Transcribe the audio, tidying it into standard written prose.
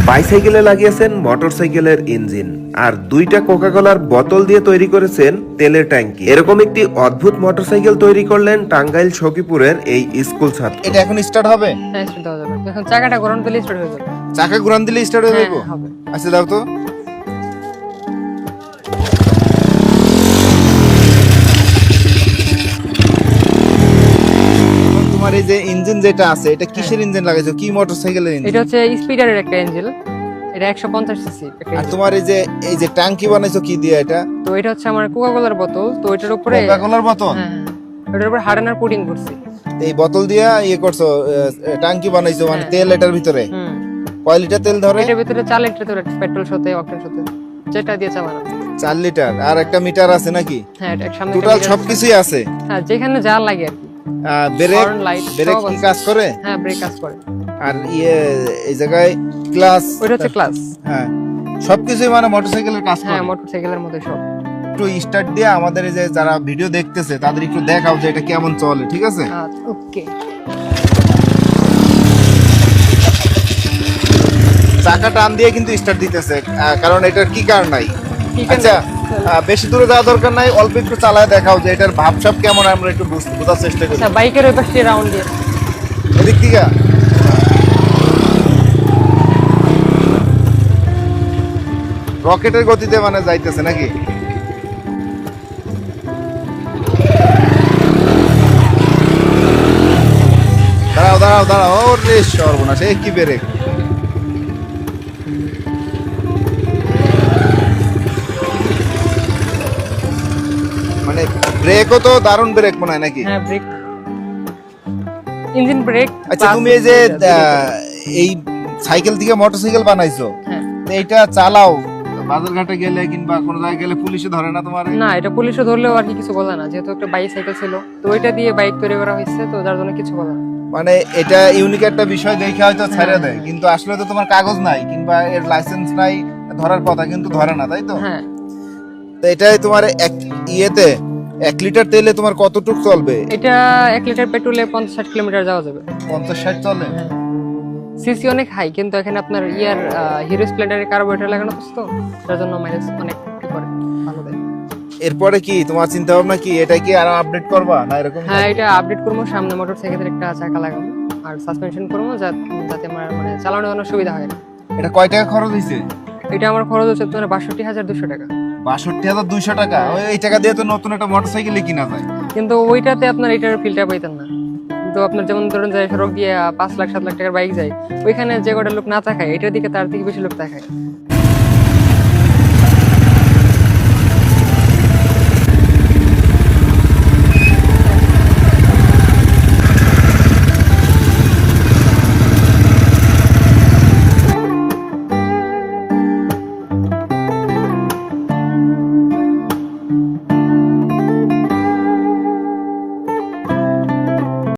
বাইসাইকেলে লাগিয়েছেন মোটরসাইকেলের ইঞ্জিন আর দুইটা কোকাকোলার বোতল দিয়ে তৈরি করেছেন তেলের ট্যাঙ্কি। এরকম একটি অদ্ভুত মোটরসাইকেল তৈরি করলেন টাঙ্গাইল সখীপুরের এই স্কুল ছাত্র। এটা এখন স্টার্ট হবে? হ্যাঁ, স্টার্ট হয়ে যাবে। এখন চাকাটা ঘোরানো দিলে স্টার্ট হয়ে যাবে। চাকা ঘুরান দিলে স্টার্ট হয়ে যাবে? হবে। আচ্ছা দাও তো। তোমার এই যে ইঞ্জিন যেটা আছে এটা কিসের ইঞ্জিন লাগাইছো? কি মোটরসাইকেলের ইঞ্জিন? এটা হচ্ছে স্পিডারের একটা ইঞ্জিন। এটা 150 সিসি একটা আর ইঞ্জিন। তোমার এই যে ট্যাঙ্কি বানাইছো কি দিয়ে এটা? তো এটা হচ্ছে আমার কোকাকোলার বোতল। তো এটার উপরে কোকাকোলার বোতল? হ্যাঁ, এটার উপরে হার্ডেনার কোটিং করছি। এই বোতল দিয়ে করছো, ট্যাঙ্কি বানাইছো মানে তেল এটার ভিতরে? কয় লিটার তেল ধরে? এটার ভিতরে 4 লিটার তেল, পেট্রোল সাথে অকটেন সাথে যেটা দিয়ে চালানো। 4 লিটার। আর একটা মিটার আছে নাকি? হ্ঁ, এটা সামনে টোটাল সবকিছুই আছে। হ্যাঁ, যেখানে যা লাগে আর কি। ব্রেক হর্ন, লাইট ব্রেক সব কি আছে। কাজ করে? হ্যাঁ, ব্রেক কাজ করে। আর এই জায়গায় ক্লাস, ওটা হচ্ছে ক্লাস। হ্যাঁ সবকিছুই মানে মোটরসাইকেলের কাজ করে। হ্যাঁ, মোটরসাইকেলের মতো সব। একটু স্টার্ট দিয়ে আমাদের এই যে যারা ভিডিও দেখতেছে তাদের একটু দেখাও যে এটা কেমন চলে, ঠিক আছে? ওকে। চাকা টান দিয়ে কিন্তু স্টার্ট দিতেছে, কারণ এটার কি কার নাই। ঠিক আছে। আচ্ছা, বেশি দূরে যাওয়া দরকার নাই, অল্প একটু চালায় দেখাও যে এটার ভাবসাব কেমন, আমরা একটু বোঝার চেষ্টা করি। আচ্ছা, বাইকের ওই পাশে রাউন্ড দিয়ে। এদিক থেকে রকেটের গতিতে মানে যাইতেছে নাকি? দাঁড়াও দাঁড়াও দাঁড়াও, ও রে সর্বনাশ, এ কি ব্রেক! মানে ব্রেকও তো দারুণ ব্রেক মনে হয় নাকি? হ্যাঁ, ব্রেক, ইঞ্জিন ব্রেক। আচ্ছা, তুমি এই যে এই সাইকেল থেকে মোটরসাইকেল বানাইছো, হ্যাঁ। তো এইটা চালাও বাজার ঘাটে গেলে কিংবা কোনো জায়গায় গেলে পুলিশে ধরে না তোমার? না, এটা পুলিশে ধরলেও আর কি কিছু বলে না, যেহেতু একটা বাইসাইকেল ছিল তো ওইটা দিয়ে বাইক তৈরি করা হয়েছে, তো যার জন্য কিছু বলে না। মানে এটা ইউনিক একটা বিষয় দেখে হয়তো ছেড়ে দেয়, কিন্তু আসলে তো তোমার কাগজ নাই কিংবা এর লাইসেন্স নাই, ধরার কথা কিন্তু ধরে না, তাই তো? হ্যাঁ। তো এটাই তোমার এক ইয়েতে 1 লিটার তেলে তোমার কতটুক চলবে? এটা 1 লিটার পেট্রোলে 50-60 কিলোমিটার যাওয়া যাবে। 50-60 চলে? সিসি অনেক হাই, কিন্তু এখানে আপনার হিরো স্প্লেন্ডারের কার্বোরেটর লাগানো আছে, তো তার জন্য মাইলেজ অনেক করে, ভালো দেয়। এরপরে কি তোমার চিন্তা ভাবনা কি, এটা কি আরো আপডেট করবা না এরকম? হ্যাঁ, এটা আপডেট করবো, সামনে মোটরসাইকেলের একটা চাকা লাগাবো আর সাসপেনশন করবো, যাতে আমার মানে চালানোর জন্য সুবিধা হয়। এটা কয় টাকা খরচ হয়েছে? এটা আমার খরচ হচ্ছে তোমার 62,200 টাকা। 62,200 টাকা? এই টাকা দিয়ে তো নতুন একটা মোটরসাইকেলই কিনা যায়। কিন্তু ওইটাতে আপনার এটার ফিল্টার পাইতেন না। কিন্তু আপনার যেমন ধরুন যায় সড়ক দিয়ে 5 লাখ 7 লাখ টাকার বাইক যায়, ওইখানে যে কটা লোক না তাকায় এটার দিকে তার থেকে বেশি লোক তাকায়।